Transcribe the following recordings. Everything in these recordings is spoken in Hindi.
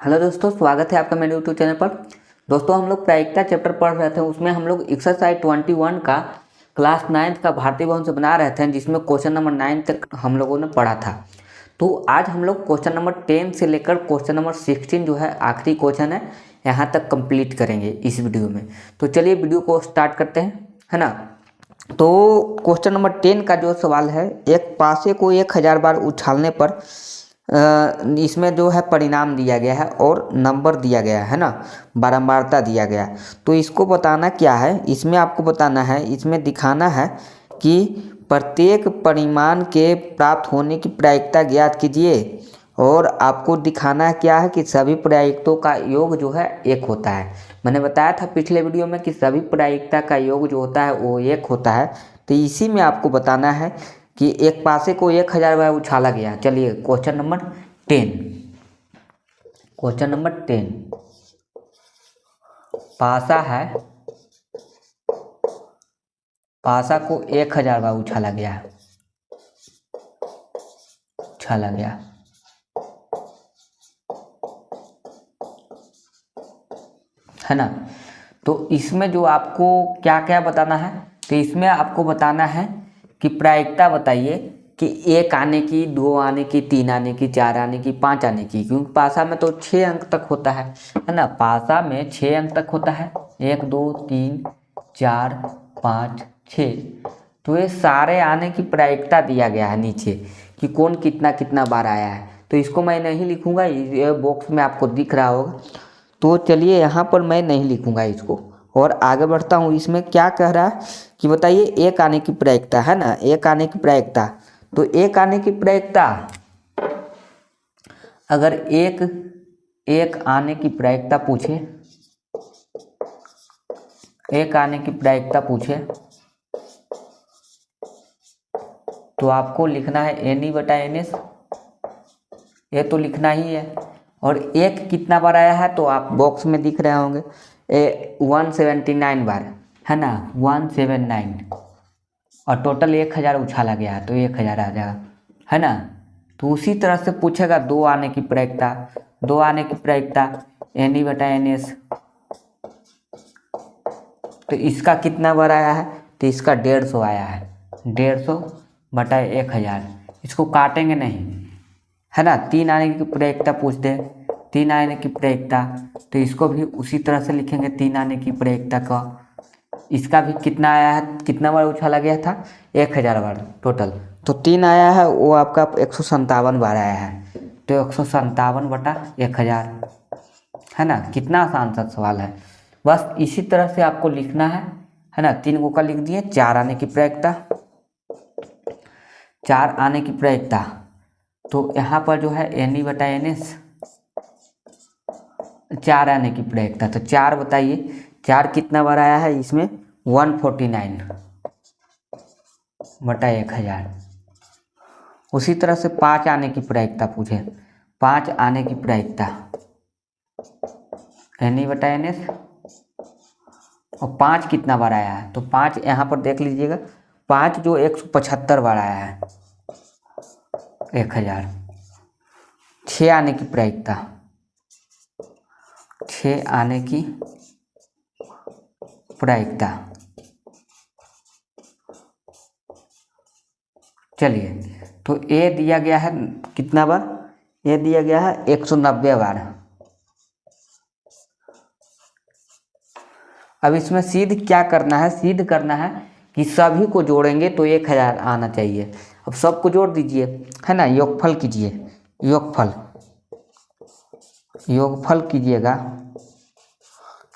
हेलो दोस्तों, स्वागत है आपका मेरे यूट्यूब चैनल पर। दोस्तों, हम लोग प्रायिकता चैप्टर पढ़ रहे थे। उसमें हम लोग एक्सरसाइज 21 का क्लास 9th का भारतीय भवन से बना रहे थे, जिसमें क्वेश्चन नंबर 9 तक हम लोगों ने पढ़ा था। तो आज हम लोग क्वेश्चन नंबर 10 से लेकर क्वेश्चन नंबर 16 जो है आखिरी क्वेश्चन है, यहाँ तक कंप्लीट करेंगे इस वीडियो में। तो चलिए वीडियो को स्टार्ट करते हैं, है ना। तो क्वेश्चन नंबर 10 का जो सवाल है, एक पासे को 1000 बार उछालने पर इसमें जो है परिणाम दिया गया है और नंबर दिया गया है ना, बारंबारता दिया गया। तो इसको बताना क्या है, इसमें आपको बताना है, इसमें दिखाना है कि प्रत्येक परिमाण के प्राप्त होने की प्रायिकता ज्ञात कीजिए। और आपको दिखाना क्या है कि सभी प्रायिकताओं का योग जो है एक होता है। मैंने बताया था पिछले वीडियो में कि सभी प्रायिकता का योग जो होता है वो एक होता है। तो इसी में आपको बताना है कि एक पासे को 1000 बार उछाला गया। चलिए क्वेश्चन नंबर 10। क्वेश्चन नंबर 10, पासा है, पासा को 1000 बार उछाला गया, उछाला गया। है ना। तो इसमें जो आपको क्या क्या बताना है, तो इसमें आपको बताना है कि प्रायिकता बताइए कि 1 आने की, 2 आने की, 3 आने की, 4 आने की, 5 आने की। क्योंकि पासा में तो 6 अंक तक होता है ना। पासा में 6 अंक तक होता है, 1 2 3 4 5 6। तो ये सारे आने की प्रायिकता दिया गया है नीचे कि कौन कितना कितना बार आया है। तो इसको मैं नहीं लिखूंगा, ये बॉक्स में आपको दिख रहा होगा। तो चलिए यहाँ पर मैं नहीं लिखूंगा इसको और आगे बढ़ता हूँ। इसमें क्या कह रहा है कि बताइए 1 आने की प्रायिकता, है ना, 1 आने की प्रायिकता। तो 1 आने की प्रायिकता, अगर एक आने की प्रायिकता पूछे, 1 आने की प्रायिकता पूछे, तो आपको लिखना है NE/NS, ये तो लिखना ही है। और 1 कितना बार आया है तो आप बॉक्स में दिख रहे होंगे, 179 बार, है ना, 179। और टोटल 1000 उछाला गया है तो 1000 आ जाएगा, है ना। तो उसी तरह से पूछेगा 2 आने की प्रायिकता, 2 आने की प्रायिकता NE/NS। तो इसका कितना बार आया है, तो इसका 150 आया है, 150/1000। इसको काटेंगे नहीं, है ना। 3 आने की प्रायिकता पूछ दे, 3 आने की प्रायिकता, तो इसको भी उसी तरह से लिखेंगे 3 आने की प्रायिकता का। इसका भी कितना आया है, कितना बार उछाला गया था, 1000 बार टोटल। तो 3 आया है, वो आपका 157 बार आया है। तो 157/1000, है ना। कितना आसान सा सवाल है। बस इसी तरह से आपको लिखना है ना। 3 को का लिख दिए। 4 आने की प्रायिकता, 4 आने की प्रायिकता, तो यहाँ पर जो है NE/NS, 4 आने की प्रायिकता। तो 4 बताइए, 4 कितना बार आया है इसमें, 149/1000। उसी तरह से 5 आने की प्रायिकता पूछे, 5 आने की प्रायिकता NE/NS, और 5 कितना बार आया है, तो 5 यहाँ पर देख लीजिएगा, 5 जो 175 बार आया है 1000। 6 आने की प्रायिकता, 6 आने की प्रायिकता। चलिए, तो ए दिया गया है कितना बार, ए दिया गया है 190 बार। अब इसमें सिद्ध क्या करना है, सिद्ध करना है कि सभी को जोड़ेंगे तो 1000 आना चाहिए। अब सबको जोड़ दीजिए, है ना, योगफल कीजिए, योगफल, योगफल कीजिएगा,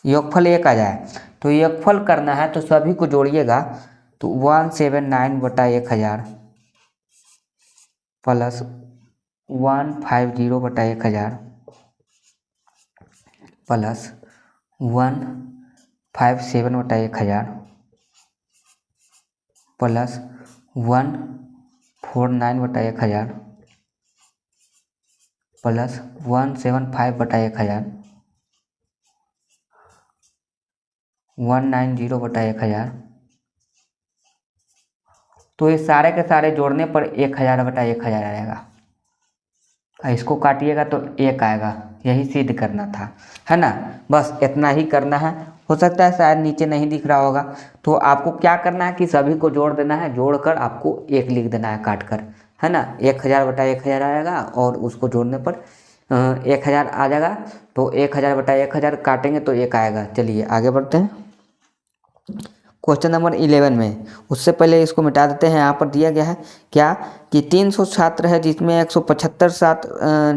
योगफल 1 आ जाए। तो योगफल करना है तो सभी को जोड़िएगा, तो 179/1000 प्लस 150/1000 प्लस 157/1000 प्लस 149/1000 प्लस 175/1000 190/1000। तो ये सारे के सारे जोड़ने पर 1000/1000 आएगा। इसको काटिएगा तो 1 आएगा, यही सिद्ध करना था, है ना। बस इतना ही करना है। हो सकता है शायद नीचे नहीं दिख रहा होगा, तो आपको क्या करना है कि सभी को जोड़ देना है, जोड़कर आपको 1 लिख देना है काट कर, है ना। 1000 बटा 1000 आएगा और उसको जोड़ने पर 1000 आ जाएगा। तो 1000 बटा 1000 काटेंगे तो 1 आएगा। चलिए आगे बढ़ते हैं क्वेश्चन नंबर 11 में। उससे पहले इसको मिटा देते हैं। यहाँ पर दिया गया है क्या कि 300 छात्र है जिसमें 175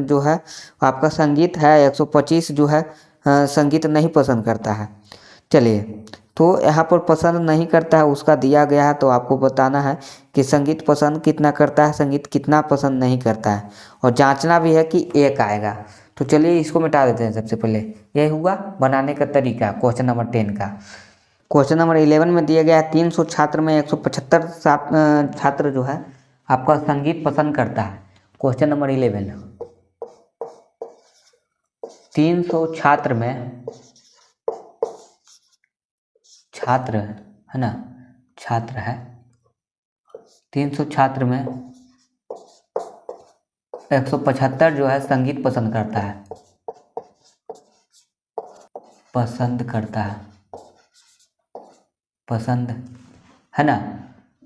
जो है आपका संगीत है, 125 जो है संगीत नहीं पसंद करता है। चलिए, तो यहाँ पर पसंद नहीं करता है उसका दिया गया है, तो आपको बताना है कि संगीत पसंद कितना करता है, संगीत कितना पसंद नहीं करता है, और जांचना भी है कि 1 आएगा। तो चलिए इसको मिटा देते हैं। सबसे पहले यह हुआ बनाने का तरीका क्वेश्चन नंबर 10 का। क्वेश्चन नंबर 11 में दिया गया है 300 छात्र में 175 छात्र जो है आपका संगीत पसंद करता है। क्वेश्चन नंबर 11, 300 छात्र में, छात्र है ना, छात्र है, 300 छात्र में 175 जो है संगीत पसंद करता है, पसंद करता है, पसंद है ना,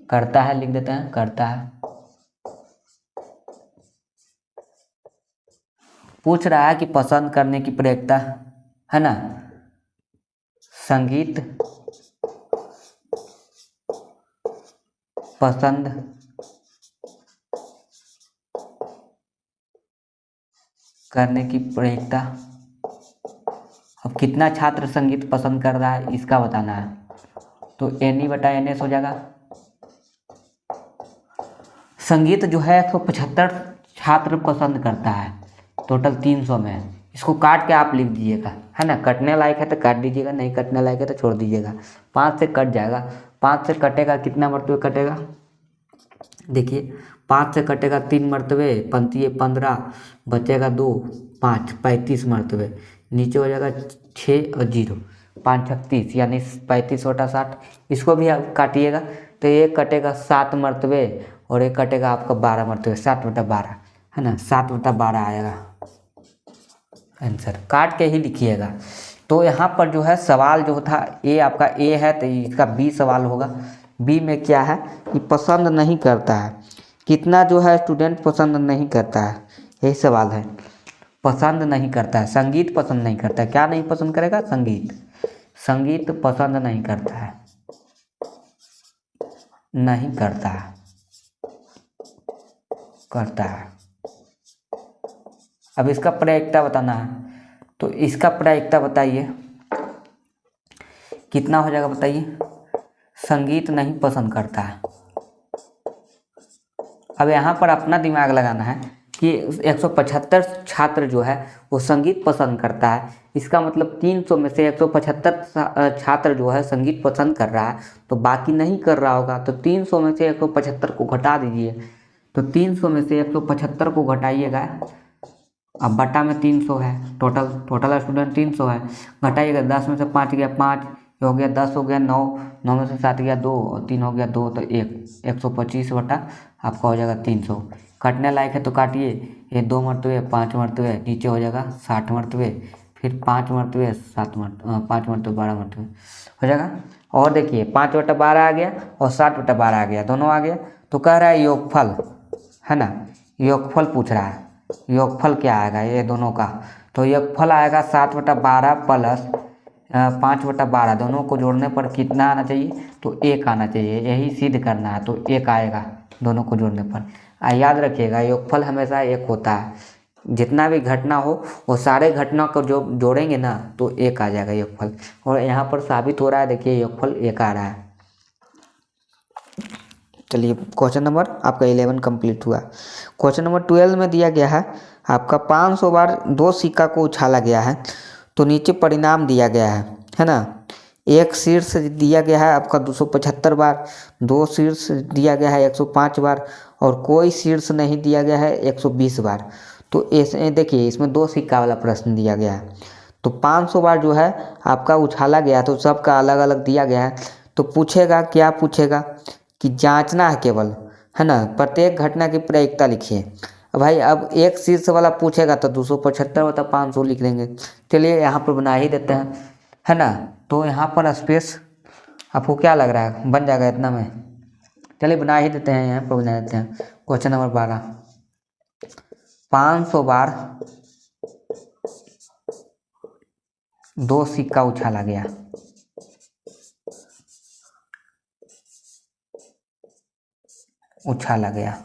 करता है लिख देते हैं, करता है। पूछ रहा है कि पसंद करने की प्रक्रिया है ना, संगीत पसंद करने की प्रक्रिया। अब कितना छात्र संगीत पसंद कर रहा है इसका बताना है, तो NE बटा NS हो जाएगा। संगीत जो है 175 छात्र पसंद करता है, टोटल 300 में। इसको काट के आप लिख दीजिएगा, है ना। कटने लायक है तो काट दीजिएगा, नहीं कटने लायक है तो छोड़ दीजिएगा। 5 से कट जाएगा, 5 से कटेगा कितना मरतबे कटेगा, देखिए 5 से कटेगा 3 मरतबे, 15 बचेगा 2, 5 35 मरतबे, नीचे हो जाएगा 6 और 0, 5 36 यानी 35 बटा 60। इसको भी आप काटिएगा तो एक कटेगा 7 मरतबे और एक कटेगा आपका 12 मरतबे, 7 बटा 12 है ना, 7 बटा 12 आएगा आंसर। काट के ही लिखिएगा। तो यहाँ पर जो है सवाल जो था ए आपका ए है, तो इसका बी सवाल होगा। बी में क्या है कि पसंद नहीं करता है, कितना जो है स्टूडेंट पसंद नहीं करता है, यही सवाल है। पसंद नहीं करता है, संगीत पसंद नहीं करता है, क्या नहीं पसंद करेगा, संगीत, संगीत पसंद नहीं करता है, नहीं करता है, करता है। अब इसका प्रयोक्ता बताना है, तो इसका प्रयोक्ता बताइए कितना हो जाएगा, बताइए। संगीत नहीं पसंद करता है। अब यहाँ पर अपना दिमाग लगाना है कि 175 छात्र जो है वो संगीत पसंद करता है, इसका मतलब 300 में से 175 छात्र जो है संगीत पसंद कर रहा है, तो बाकी नहीं कर रहा होगा। तो 300 में से 175 को घटा दीजिए, तो 300 में से 175 को घटाइएगा, अब बटा में 300 है, टोटल स्टूडेंट 300 है, घटाइएगा 10 में से 5 गया 5, ये हो गया 10 हो गया 9, 9 में से 7 गया 2 और 3 हो गया 2, तो 125 बटा आपका हो जाएगा 300। कटने लायक है तो काटिए, ये 2 मरतबे 5 मरतबे, नीचे हो जाएगा 60 मरतबे, फिर 5 मरतबे 7 मरतबे 5 मरतबे 12 मरतबे हो जाएगा। और देखिए 5 बटा 12 आ गया और 7 बटा 12 आ गया, दोनों आ गया। तो कह रहा है योगफल, है ना, योगफल पूछ रहा है। योगफल क्या आएगा ये दोनों का, तो योगफल आएगा 7 बटा 12 प्लस 5 बटा 12, दोनों को जोड़ने पर कितना आना चाहिए, तो 1 आना चाहिए, यही सिद्ध करना है। तो 1 आएगा दोनों को जोड़ने पर। याद रखिएगा योगफल हमेशा 1 होता है, जितना भी घटना हो वो सारे घटना को जो जोड़ेंगे ना तो 1 आ जाएगा योगफल। और यहाँ पर साबित हो रहा है, देखिए योगफल 1 आ रहा है। चलिए क्वेश्चन नंबर आपका 11 कंप्लीट हुआ। क्वेश्चन नंबर 12 में दिया गया है आपका 500 बार 2 सिक्का को उछाला गया है, तो नीचे परिणाम दिया गया है ना। एक शीर्ष दिया गया है आपका 275 बार, 2 शीर्ष दिया गया है 105 बार, और कोई शीर्ष नहीं दिया गया है 120 बार। तो ऐसे देखिए इसमें 2 सिक्का वाला प्रश्न दिया गया है, तो 500 बार जो है आपका उछाला गया, तो सबका अलग अलग दिया गया है। तो पूछेगा क्या, पूछेगा कि जांचना है केवल, है ना, प्रत्येक घटना की प्रायिकता लिखिए। भाई अब एक शीर्ष वाला पूछेगा तो 275 बटा 500 लिख देंगे। चलिए यहाँ पर बना ही देते हैं, है ना। तो यहाँ पर स्पेस आपको क्या लग रहा है बन जाएगा इतना में? चलिए बना ही देते हैं, यहाँ पर बना देते हैं। क्वेश्चन नंबर 12, 500 बार 2 सिक्का उछाला गया। उछाला गया।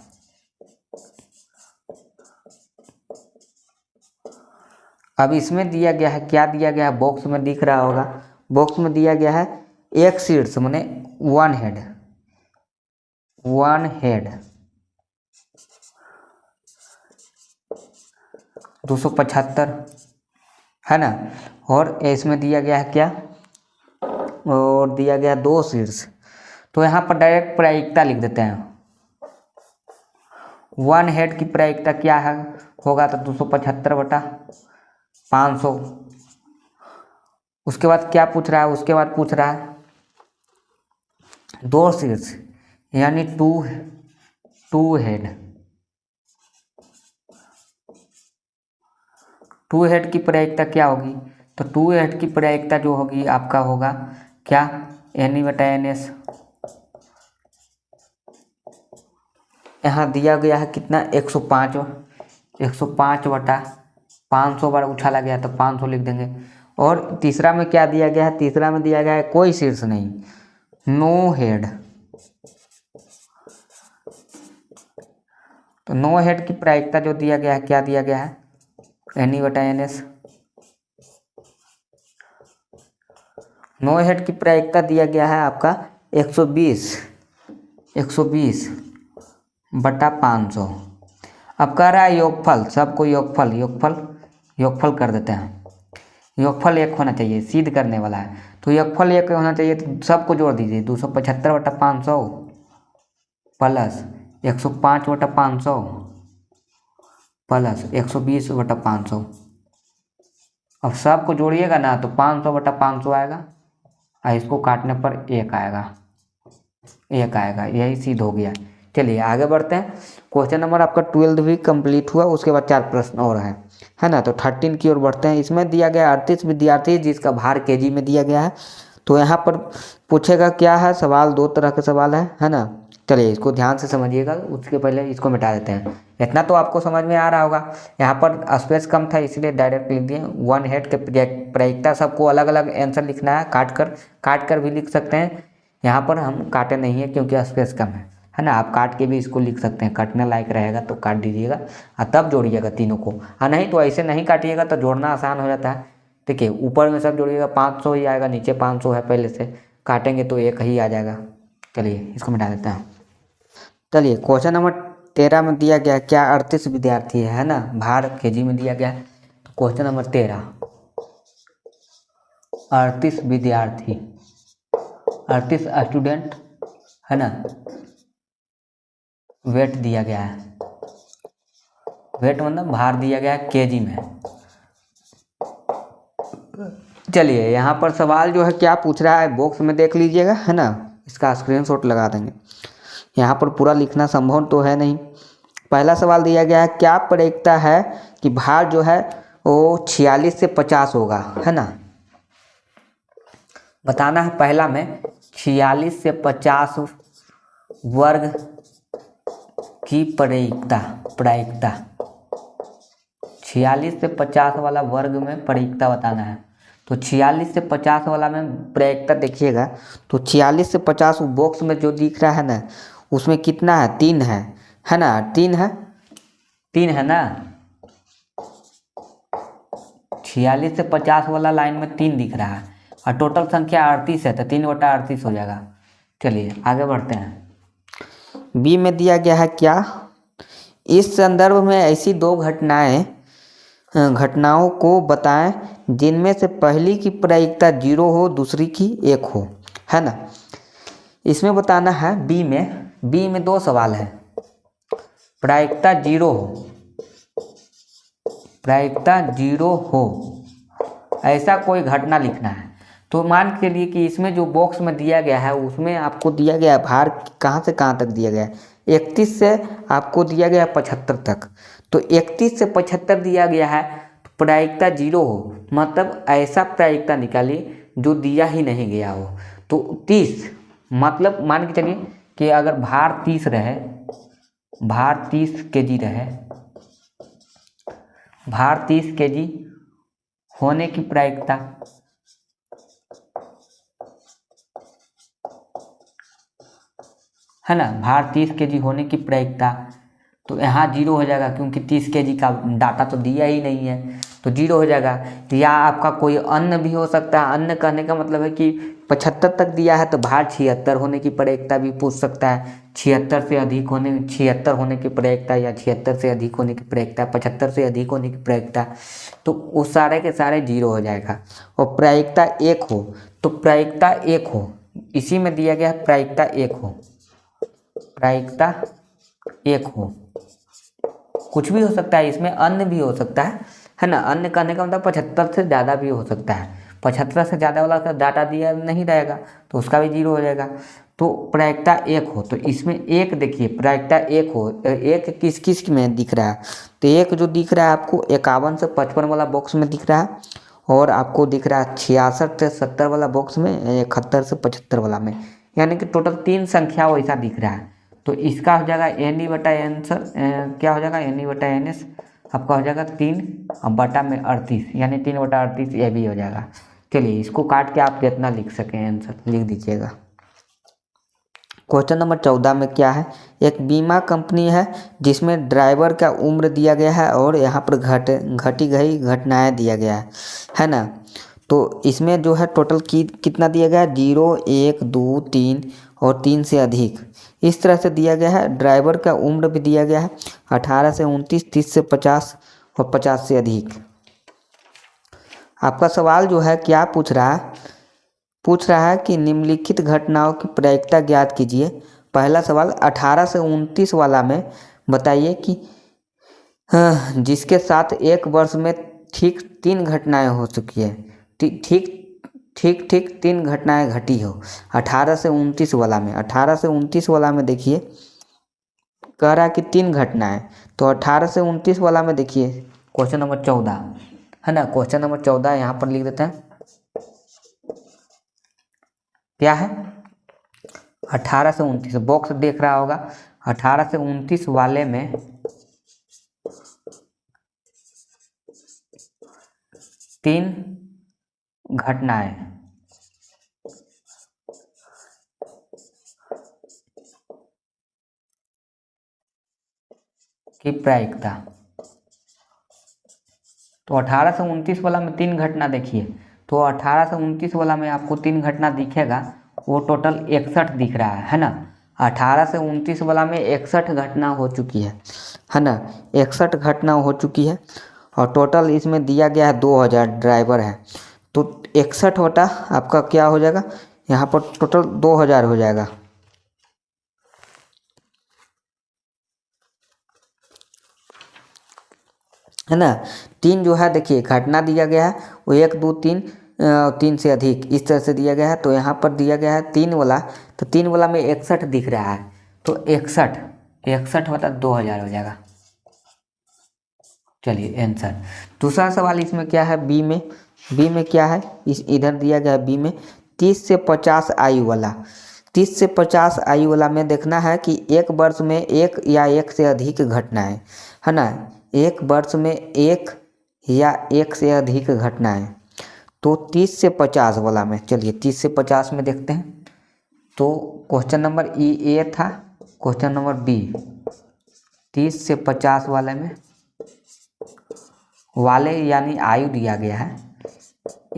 अब इसमें दिया गया है, क्या दिया गया है, बॉक्स में दिख रहा होगा। बॉक्स में दिया गया है एक शीर्ष माने वन हेड, 275, है ना। और इसमें दिया गया है क्या, और दिया गया 2 शीर्ष। तो यहाँ पर डायरेक्ट प्रायिकता लिख देते हैं। वन हेड की प्रायिकता क्या है होगा, तो 275 बटा 500। उसके बाद क्या पूछ रहा है, उसके बाद पूछ रहा है 2 शीर्ष यानी टू हेड। 2 हेड की प्रायिकता क्या होगी, तो 2 हेड की प्रायिकता जो होगी आपका होगा क्या, एन बटा एन एस। यहाँ दिया गया है कितना, 105 बटा 500 बार उछाला गया तो 500 लिख देंगे। और तीसरा में क्या दिया गया है, तीसरा में दिया गया है कोई शीर्ष नहीं, नो हेड। तो नो हेड की प्रायिकता जो दिया गया है, क्या दिया गया है, एन बटा एन एस। नो हेड की प्रायिकता दिया गया है आपका 120 बटा 500। अब कह रहा है योगफल, सबको योगफल कर देते हैं। योगफल 1 होना चाहिए, सिद्ध करने वाला है तो योगफल 1 होना चाहिए। तो सबको जोड़ दीजिए, 275 बटा 500 प्लस 105 बटा 500 प्लस 120 बटा 500। अब सबको जोड़िएगा ना तो 500 बटा 500 आएगा, और इसको काटने पर 1 आएगा, यही सिद्ध हो गया। चलिए आगे बढ़ते हैं। क्वेश्चन नंबर आपका 12 भी कंप्लीट हुआ, उसके बाद 4 प्रश्न और हैं, है ना। तो 13 की ओर बढ़ते हैं। इसमें दिया गया 38 विद्यार्थी जिसका भार केजी में दिया गया है। तो यहाँ पर पूछेगा क्या है सवाल, 2 तरह के सवाल है ना। चलिए इसको ध्यान से समझिएगा, उसके पहले इसको मिटा देते हैं। इतना तो आपको समझ में आ रहा होगा। यहाँ पर स्पेस कम था इसलिए डायरेक्ट लिख दिए। वन हेड के प्रायिकता सबको अलग अलग आंसर लिखना है, काट कर भी लिख सकते हैं। यहाँ पर हम काटे नहीं है क्योंकि स्पेस कम है ना। आप काट के भी इसको लिख सकते हैं, काटने लायक रहेगा तो काट दीजिएगा और तब जोड़िएगा तीनों को। हाँ नहीं तो ऐसे नहीं काटिएगा तो जोड़ना आसान हो जाता है। देखिए ऊपर में सब जोड़िएगा 500 ही आएगा, नीचे 500 है पहले से, काटेंगे तो 1 ही आ जाएगा। चलिए इसको मिटा देते हैं। चलिए क्वेश्चन नंबर 13 में दिया गया क्या, 38 विद्यार्थी है ना, भार केजी में दिया गया है। तो क्वेश्चन नंबर 13, 38 विद्यार्थी, 38 स्टूडेंट, है ना। वेट दिया गया है, वेट मतलब भार दिया गया है केजी में। चलिए यहाँ पर सवाल जो है क्या पूछ रहा है बॉक्स में देख लीजिएगा, है ना। इसका स्क्रीनशॉट लगा देंगे। यहाँ पर पूरा लिखना संभव तो है नहीं। पहला सवाल दिया गया है क्या प्रायिकता है कि भार जो है वो 46 से 50 होगा, है ना। बताना है पहला में 46 से 50 वर्ग की प्रायिकता 46 से 50 वाला वर्ग में प्रायिकता बताना है। तो 46 से 50 वाला में प्रायिकता देखिएगा तो 46 से 50 बॉक्स में जो दिख रहा है ना उसमें कितना है, 3 है ना, 3 है ना। 46 से 50 वाला लाइन में 3 दिख रहा है और टोटल संख्या 38 है तो 3 बटा 38 हो जाएगा। चलिए आगे बढ़ते हैं। बी में दिया गया है क्या, इस संदर्भ में ऐसी 2 घटनाओं को बताएं जिनमें से पहली की प्रायिकता 0 हो दूसरी की 1 हो, है ना। इसमें बताना है बी में 2 सवाल है। प्रायिकता 0 हो ऐसा कोई घटना लिखना है। तो मान के लिए कि इसमें जो बॉक्स में दिया गया है उसमें आपको दिया गया है भार कहाँ से कहाँ तक दिया गया है, 31 से आपको दिया गया 75 तक, तो 31 से 75 दिया गया है तो प्रायिकता 0 हो, मतलब ऐसा प्रायिकता निकालिए जो दिया ही नहीं गया हो। तो 30 मतलब मान के चलिए कि अगर भार 30 रहे, भार 30 kg रहे, भार 30 kg होने की प्रायिकता है ना, भार 30 kg होने की प्रायिकता, तो यहाँ 0 हो जाएगा क्योंकि 30 kg का डाटा तो दिया ही नहीं है, तो 0 हो जाएगा। या आपका कोई अन्य भी हो सकता है, अन्य कहने का मतलब है कि 75 तक दिया है तो भार 76 होने की प्रायिकता भी पूछ सकता है, 76 से अधिक होने, 76 होने की प्रायिकता, या 76 से अधिक होने की प्रायिकता, 75 से अधिक होने की प्रायिकता, तो उस सारे के सारे 0 हो जाएगा। और प्रायिकता 1 हो तो प्रायिकता 1 हो, इसी में दिया गया है प्रायिकता 1 हो, प्रायिकता 1 हो, कुछ भी हो सकता है इसमें, अन्य भी हो सकता है ना। अन्य करने का मतलब 75 से ज़्यादा भी हो सकता है, 75 से ज़्यादा वाला का डाटा दिया नहीं रहेगा तो उसका भी 0 हो जाएगा। तो प्रायिकता 1 हो तो इसमें एक देखिए प्रायिकता 1 हो, एक किस किस में दिख रहा है, तो एक जो दिख रहा है आपको 51 से 55 वाला बॉक्स में दिख रहा है, और आपको दिख रहा है 66 से 70 वाला बॉक्स में, 71 से 75 वाला में, यानी कि टोटल 3 संख्या वैसा दिख रहा है। तो इसका हो जाएगा NE/N सर, क्या हो जाएगा NE/NS आपका हो जाएगा 3 और बटा में 38, यानी 3/38 ये भी हो जाएगा। चलिए इसको काट के आप कितना लिख सकें आंसर लिख दीजिएगा। क्वेश्चन नंबर 14 में क्या है, एक बीमा कंपनी है जिसमें ड्राइवर का उम्र दिया गया है और यहाँ पर घटी गई घटनाएं दिया गया है ना। तो इसमें जो है टोटल कितना दिया गया है, 0, 1, 2, 3 और 3 से अधिक, इस तरह से दिया गया है। ड्राइवर का उम्र भी दिया गया है 18 से 29, 30 से 50 और 50 से अधिक। आपका सवाल जो है क्या पूछ रहा है कि निम्नलिखित घटनाओं की प्रायिकता ज्ञात कीजिए। पहला सवाल 18 से 29 वाला में बताइए कि जिसके साथ एक वर्ष में ठीक 3 घटनाएं हो चुकी है, ठीक 3 घटनाएं घटी हो। 18 से 29 वाला में, 18 से 29 वाला में देखिए कह रहा है कि 3 घटनाएं, तो 18 से 29 वाला में देखिए क्वेश्चन नंबर 14 है ना, क्वेश्चन नंबर 14 यहाँ पर लिख देते हैं। क्या है 18 से 29 बॉक्स देख रहा होगा, 18 से 29 वाले में 3 घटनाएं की प्रायिकता, तो 18 से 29 वाला में 3 घटना देखिए, तो 18 से 29 वाला में आपको 3 घटना दिखेगा, वो टोटल 61 दिख रहा है ना। 18 से 29 वाला में 61 घटना हो चुकी है ना, 61 घटना हो चुकी है, और टोटल इसमें दिया गया है 2000 ड्राइवर है, तो 61 वटा आपका क्या हो जाएगा, यहाँ पर टोटल 2000 हो जाएगा है ना। 3 जो है देखिए घटना दिया गया है वो 1, 2, 3, 3 से अधिक इस तरह से दिया गया है, तो यहाँ पर दिया गया है 3 वाला, तो 3 वाला में 61 दिख रहा है, तो 61 बटा 2000 हो जाएगा। चलिए आंसर। दूसरा सवाल इसमें क्या है, बी में क्या है, इधर दिया गया है बी में 30 से 50 आयु वाला, 30 से 50 आयु वाला में देखना है कि एक वर्ष में एक या एक से अधिक घटनाएं है ना, एक वर्ष में एक या एक से अधिक घटनाएं, तो 30 से 50 वाला में, चलिए 30 से 50 में देखते हैं। तो क्वेश्चन नंबर ए था, क्वेश्चन नंबर बी 30 से 50 वाले यानी आयु दिया गया है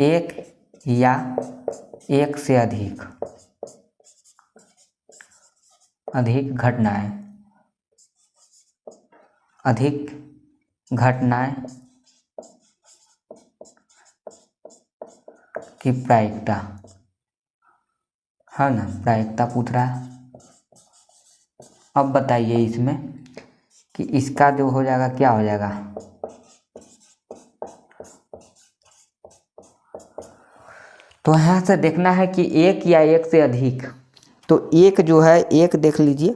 एक या एक से अधिक घटनाएं की प्रायिकता है ना, प्रायिकता पूछ रहा है। अब बताइए इसमें कि इसका जो हो जाएगा क्या हो जाएगा, तो यहाँ से देखना है कि एक या एक से अधिक, तो एक जो है एक देख लीजिए,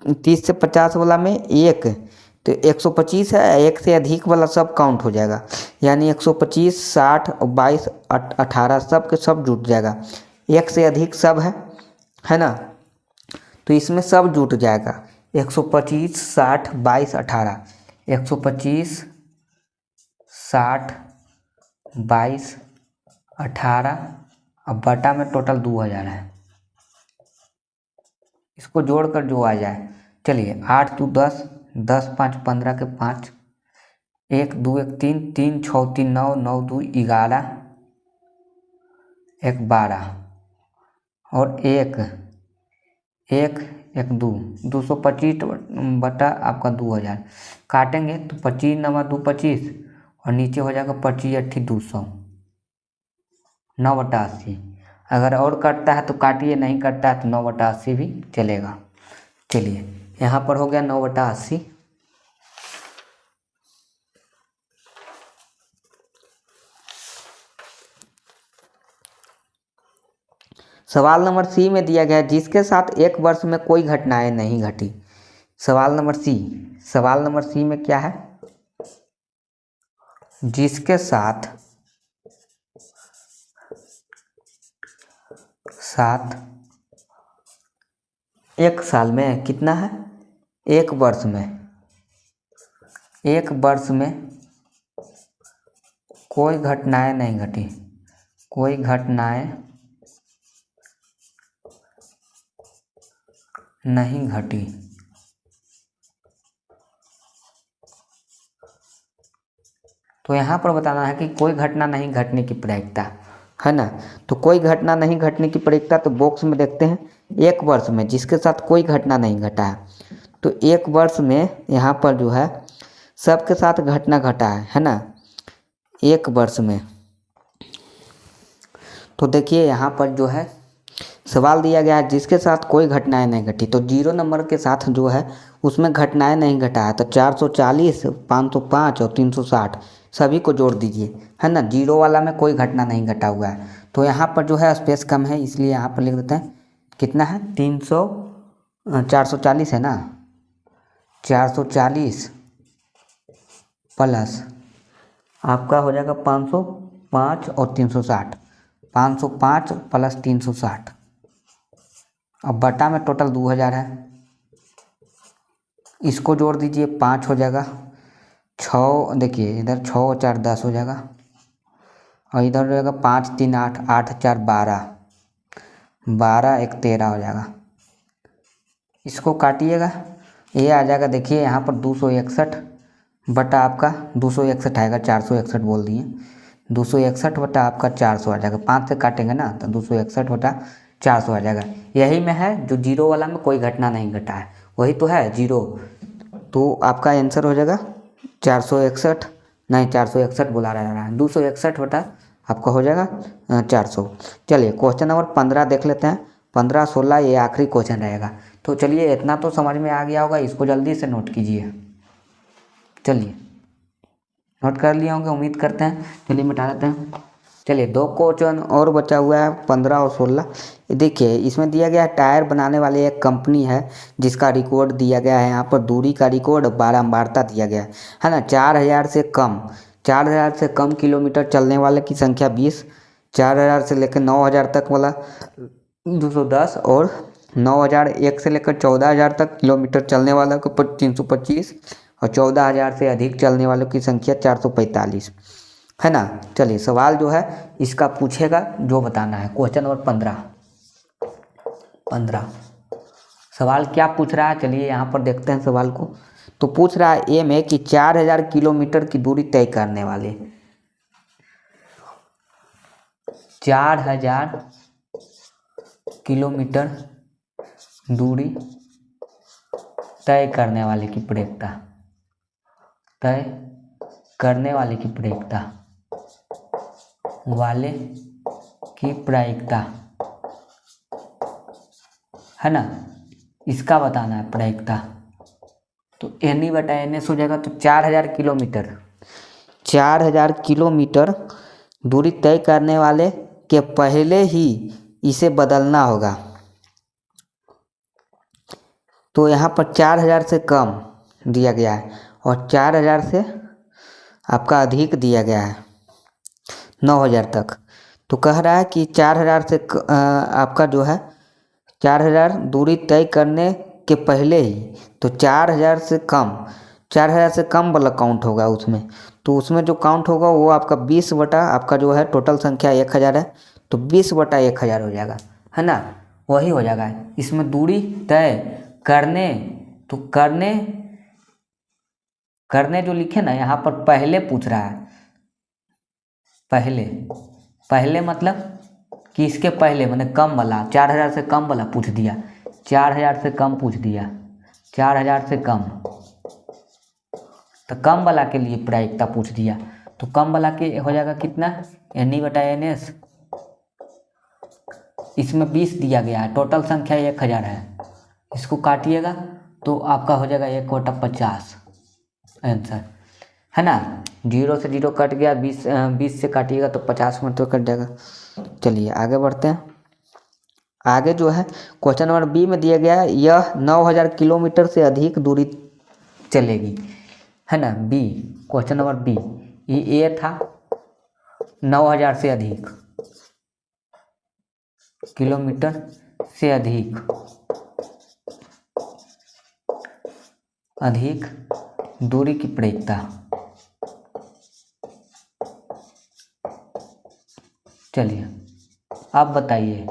30 से 50 वाला में एक, तो 125 है, एक से अधिक वाला सब काउंट हो जाएगा, यानी 125, 60 और 22, 18 सब के सब जुट जाएगा। एक से अधिक सब है ना, तो इसमें सब जुट जाएगा। 125, 60, 22, 18, 125, 60, 22, 18 अब बटा में टोटल 2000 है। इसको जोड़कर जो आ जाए, चलिए 8 2 10, 10 5 15 के 5, 1 2 1 3, 3 6 3 9, 9 2 11, 1 12 और 1 1 1 2, 225 बटा आपका 2000 काटेंगे तो 25 9 2 25 और नीचे हो जाएगा 25 8 200, 9/80। अगर और कटता है तो काटिए, नहीं कटता है तो 9/80 भी चलेगा। चलिए यहाँ पर हो गया 9/80। सवाल नंबर सी में दिया गया है जिसके साथ एक वर्ष में कोई घटनाएं नहीं घटी। सवाल नंबर सी में क्या है, जिसके साथ एक साल में कितना है, एक वर्ष में कोई घटनाएं नहीं घटी, कोई घटनाएं नहीं घटी। तो यहाँ पर बताना है कि कोई घटना नहीं घटने की प्रायिकता है ना। तो कोई घटना नहीं घटने की प्रायिकता, तो बॉक्स में देखते हैं एक वर्ष में जिसके साथ कोई घटना नहीं घटा है, तो एक वर्ष में यहाँ पर जो है सबके साथ घटना घटा है ना, एक वर्ष में। तो देखिए यहाँ पर जो है सवाल दिया गया है जिसके साथ कोई घटनाएं नहीं घटी, तो 0 नंबर के साथ जो है उसमें घटनाएं नहीं घटा है, तो 440, 505 और 360 सभी को जोड़ दीजिए, है ना। 0 वाला में कोई घटना नहीं घटा हुआ है, तो यहाँ पर जो है स्पेस कम है, इसलिए यहाँ पर लिख देते हैं कितना है 440 है ना, 440 प्लस आपका हो जाएगा 505 और 360, 505 प्लस 360 अब बटा में टोटल 2000 है। इसको जोड़ दीजिए 5 हो जाएगा, 6 देखिए इधर 6 और 4 10 हो जाएगा, और इधर हो जाएगा 5 3 8, 8 4 12, 12 1 13 हो जाएगा। इसको काटिएगा, ये आ जाएगा देखिए यहाँ पर 261 बटा आपका 261 आएगा, 461 बोल दिए, 261 बटा आपका 400 आ जाएगा। 5 से काटेंगे ना तो 261 बटा 400 आ जाएगा। यही में है जो 0 वाला में कोई घटना नहीं घटा है, वही तो है 0, तो आपका आंसर हो जाएगा 461, नहीं 461 बोला रहा है, 261 बटा आपका हो जाएगा 400। चलिए क्वेश्चन नंबर 15 देख लेते हैं, 15 16 ये आखिरी क्वेश्चन रहेगा। तो चलिए इतना तो समझ में आ गया होगा, इसको जल्दी से नोट कीजिए। चलिए नोट कर लिए होंगे उम्मीद करते हैं, चलिए मिटा देते हैं। चलिए 2 क्वेश्चन और बचा हुआ है 15 और 16। देखिए इसमें दिया गया है टायर बनाने वाली एक कंपनी है जिसका रिकॉर्ड दिया गया है, यहाँ पर दूरी का रिकॉर्ड बारंबारता दिया गया है ना। 4000 से कम किलोमीटर चलने वाले की संख्या 20, 4000 से लेकर 9000 तक वाला 210 और 9001 से लेकर 14000 तक किलोमीटर चलने वाला को 325 और 14000 से अधिक चलने वालों की संख्या 445 है ना। चलिए सवाल जो है इसका पूछेगा जो बताना है। क्वेश्चन नंबर 15 सवाल क्या पूछ रहा है, चलिए यहाँ पर देखते हैं सवाल को। तो पूछ रहा है ए में कि 4000 किलोमीटर की दूरी तय करने वाले 4000 किलोमीटर दूरी तय करने वाले की प्रायिकता, तय करने वाले की प्रायिकता, वाले की प्रायिकता है ना, इसका बताना है प्रायिकता। तो एन बटा एन एस हो जाएगा, तो 4000 किलोमीटर दूरी तय करने वाले के पहले ही इसे बदलना होगा। तो यहाँ पर 4000 से कम दिया गया है और 4000 से आपका अधिक दिया गया है 9000 तक। तो कह रहा है कि 4000 से आपका जो है 4000 दूरी तय करने के पहले ही, तो 4000 से कम वाला काउंट होगा उसमें। तो उसमें जो काउंट होगा वो आपका 20 बटा आपका जो है टोटल संख्या 1000 है, तो 20 बटा 1000 हो जाएगा, है ना। वही हो जाएगा इसमें दूरी तय करने। तो करने जो लिखे ना यहाँ पर पहले पूछ रहा है, पहले मतलब कि इसके पहले मैंने कम वाला 4000 से कम वाला पूछ दिया, 4000 से कम पूछ दिया, 4000 से कम, तो कम वाला के लिए प्रायिकता पूछ दिया। तो कम वाला के हो जाएगा कितना, NE/NS। इसमें 20 दिया गया है, टोटल संख्या 1000 है, इसको काटिएगा तो आपका हो जाएगा 1/50 आंसर, है ना। 0 से 0 कट गया, 20 से काटिएगा तो 50 में तो कट जाएगा। चलिए आगे बढ़ते हैं। आगे जो है क्वेश्चन नंबर बी में दिया गया है, यह 9000 किलोमीटर से अधिक दूरी चलेगी, है ना। बी, क्वेश्चन नंबर बी, ये ए था 9000 से अधिक किलोमीटर से अधिक दूरी की प्रायिकता। चलिए अब बताइए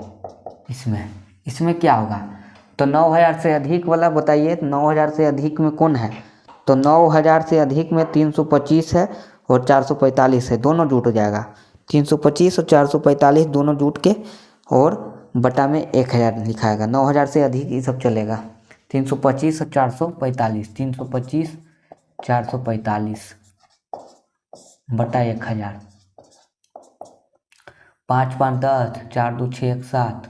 इसमें क्या होगा। तो 9000 से अधिक वाला बताइए, 9000 से अधिक में कौन है। तो 9000 से अधिक में 325 है और 445 है, दोनों जुट हो जाएगा। 325 और 445 दोनों जुट के और बटा में 1000 लिखाएगा। 9000 से अधिक ये सब चलेगा। 325 और 445, 325 445 बटा 1000, 5 5 10, 4 2 6 1 7,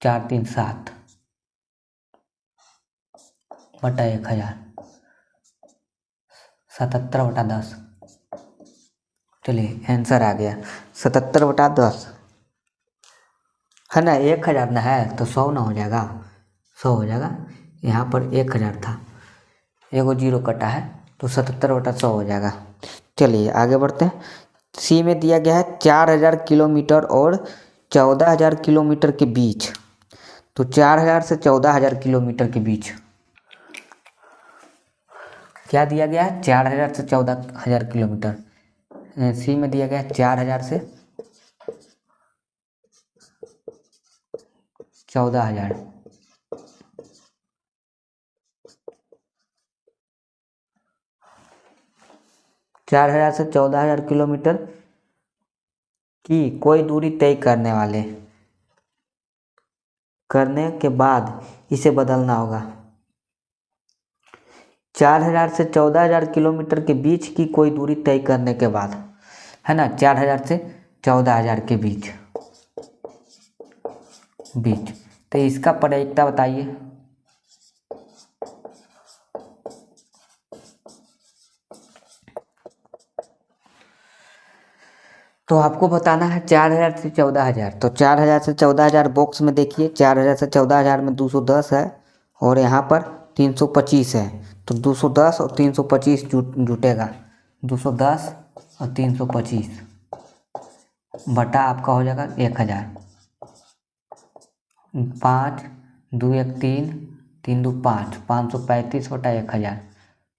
4 3 7 बटा 1000, 77 बटा 10। चलिए आंसर आ गया 77 बटा 10, है ना। 1000 ना है तो 100 ना हो जाएगा, 100 हो जाएगा। यहाँ पर 1000 था, एगो 0 कटा है तो 77 बटा 100 हो जाएगा। चलिए आगे बढ़ते हैं। सी में दिया गया है 4000 किलोमीटर और 14000 किलोमीटर के बीच। तो 4000 से 14000 किलोमीटर के बीच क्या दिया गया है, 4000 से 14000 किलोमीटर। सी में दिया गया है 4000 से 14000, 4000 से 14000 किलोमीटर की कोई दूरी तय करने के बाद इसे बदलना होगा। 4000 से 14000 किलोमीटर के बीच की कोई दूरी तय करने के बाद, है ना। 4000 से 14000 के बीच तो इसका प्रायिकता बताइए। तो आपको बताना है 4000 से 14000। तो 4000 से 14000 बॉक्स में देखिए, 4000 से 14000 में 210 है और यहाँ पर 325 है। तो 210 और 325 जुटेगा, 210 और 325 बटा आपका हो जाएगा 1000, 5 2 1 3, 3 2 5, 535 बटा 1000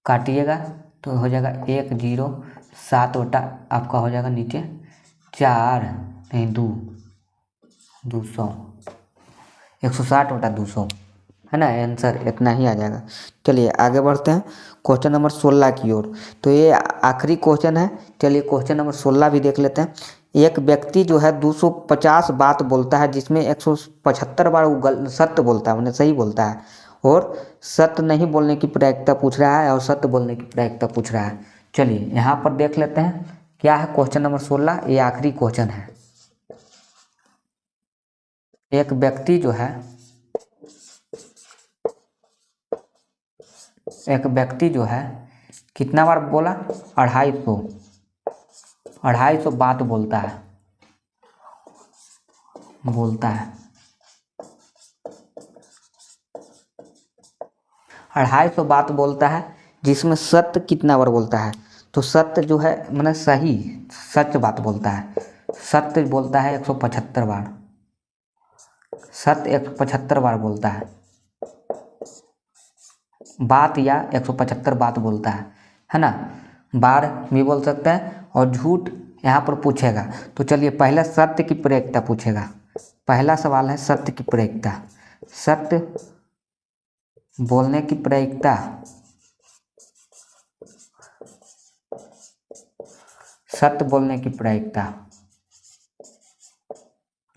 काटिएगा तो हो जाएगा 1 0 7 बटा आपका हो जाएगा नीचे 4 नहीं 200, 160 बटा 200, है ना। आंसर इतना ही आ जाएगा। चलिए आगे बढ़ते हैं क्वेश्चन नंबर 16 की ओर। तो ये आखिरी क्वेश्चन है। चलिए क्वेश्चन नंबर 16 भी देख लेते हैं। एक व्यक्ति जो है 250 बात बोलता है, जिसमें 175 बार वो सत्य बोलता है, मैंने सही बोलता है, और सत्य नहीं बोलने की प्रायिकता पूछ रहा है और सत्य बोलने की प्रायिकता पूछ रहा है। चलिए यहाँ पर देख लेते हैं क्या है क्वेश्चन नंबर 16। ये आखिरी क्वेश्चन है। एक व्यक्ति जो है कितना बार बोला, 250 बात बोलता है 250 बात बोलता है, जिसमें सत्य कितना बार बोलता है, तो सत्य जो है मतलब सही सच बात बोलता है, सत्य बोलता है 175 बार, सत्य 175 बार बोलता है, बात या 175 बात बोलता है ना, बार भी बोल सकता है। और झूठ यहाँ पर पूछेगा, तो चलिए पहले सत्य की प्रयोक्ता पूछेगा। पहला सवाल है सत्य की प्रयोक्ता, सत्य बोलने की प्रयोक्ता, सत्य बोलने की प्रयोक्ता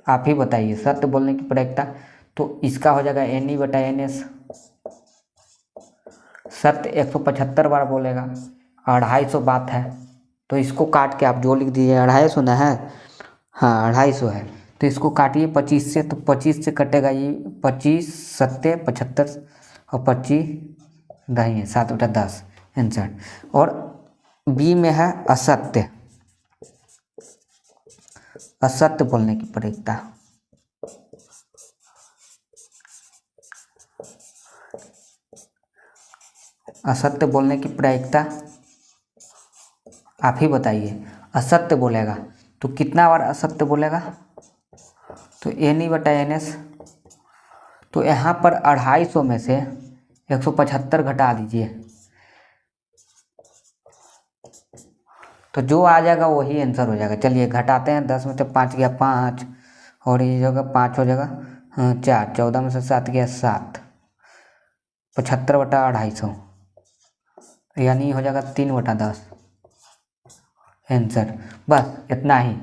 आप ही बताइए, सत्य बोलने की प्रयोक्ता। तो इसका हो जाएगा NE/NS, सत्य 175 बार बोलेगा, 250 बात है, तो इसको काट के आप जो लिख दीजिए, 250 ना है, हाँ 250 है, तो इसको काटिए 25 से, तो 25 से कटेगा ये 25 सत्य 75 और 25 नहीं है 7/10 आंसर। और बी में है असत्य, असत्य बोलने की प्रयोक्ता, असत्य बोलने की प्रयोक्ता आप ही बताइए। असत्य बोलेगा तो कितना बार असत्य बोलेगा, तो NE/NS, तो यहाँ पर 250 में से 175 घटा दीजिए, तो जो आ जाएगा वही आंसर हो जाएगा। चलिए घटाते हैं, 10 में से 5 गया 5, और ये जगह 5 हो जाएगा 4, 14 में से 7 गया 7, 75/250, यानी हो जाएगा 3/10 आंसर। बस इतना ही,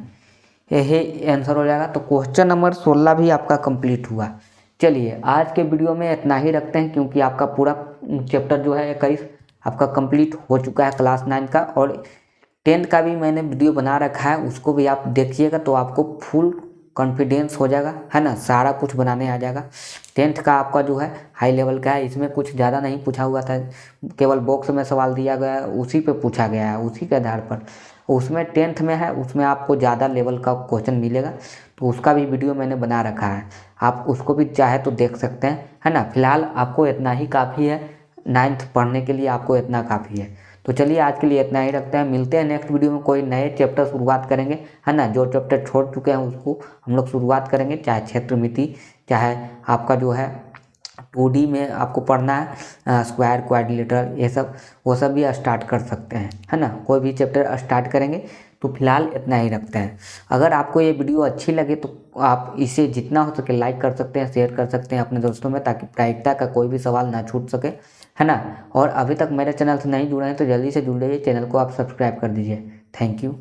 यही आंसर हो जाएगा। तो क्वेश्चन नंबर 16 भी आपका कंप्लीट हुआ। चलिए आज के वीडियो में इतना ही रखते हैं, क्योंकि आपका पूरा चैप्टर जो है 21 आपका कंप्लीट हो चुका है क्लास 9 का, और 10th का भी मैंने वीडियो बना रखा है, उसको भी आप देखिएगा तो आपको फुल कॉन्फिडेंस हो जाएगा, है ना, सारा कुछ बनाने आ जाएगा। 10th का आपका जो है हाई लेवल का है, इसमें कुछ ज़्यादा नहीं पूछा हुआ था, केवल बॉक्स में सवाल दिया गया है, उसी पे पूछा गया है, उसी के आधार पर। उसमें 10th में है, उसमें आपको ज़्यादा लेवल का क्वेश्चन मिलेगा, तो उसका भी वीडियो मैंने बना रखा है, आप उसको भी चाहे तो देख सकते हैं, है ना। फिलहाल आपको इतना ही काफ़ी है, 9th पढ़ने के लिए आपको इतना काफ़ी है। तो चलिए आज के लिए इतना ही रखते हैं, मिलते हैं नेक्स्ट वीडियो में, कोई नए चैप्टर शुरुआत करेंगे, है ना। जो चैप्टर छोड़ चुके हैं उसको हम लोग शुरुआत करेंगे, चाहे क्षेत्रमिति, चाहे आपका जो है 2D में आपको पढ़ना है, स्क्वायर क्वाड्रिलेटरल, ये सब वो सब भी स्टार्ट कर सकते हैं, है ना। कोई भी चैप्टर स्टार्ट करेंगे, तो फिलहाल इतना ही रखते हैं। अगर आपको ये वीडियो अच्छी लगे तो आप इसे जितना हो सके लाइक कर सकते हैं, शेयर कर सकते हैं अपने दोस्तों में, ताकि प्रायिकता का कोई भी सवाल ना छूट सके, है ना। और अभी तक मेरे चैनल से नहीं जुड़े हैं तो जल्दी से जुड़ जाइए, चैनल को आप सब्सक्राइब कर दीजिए। Thank you.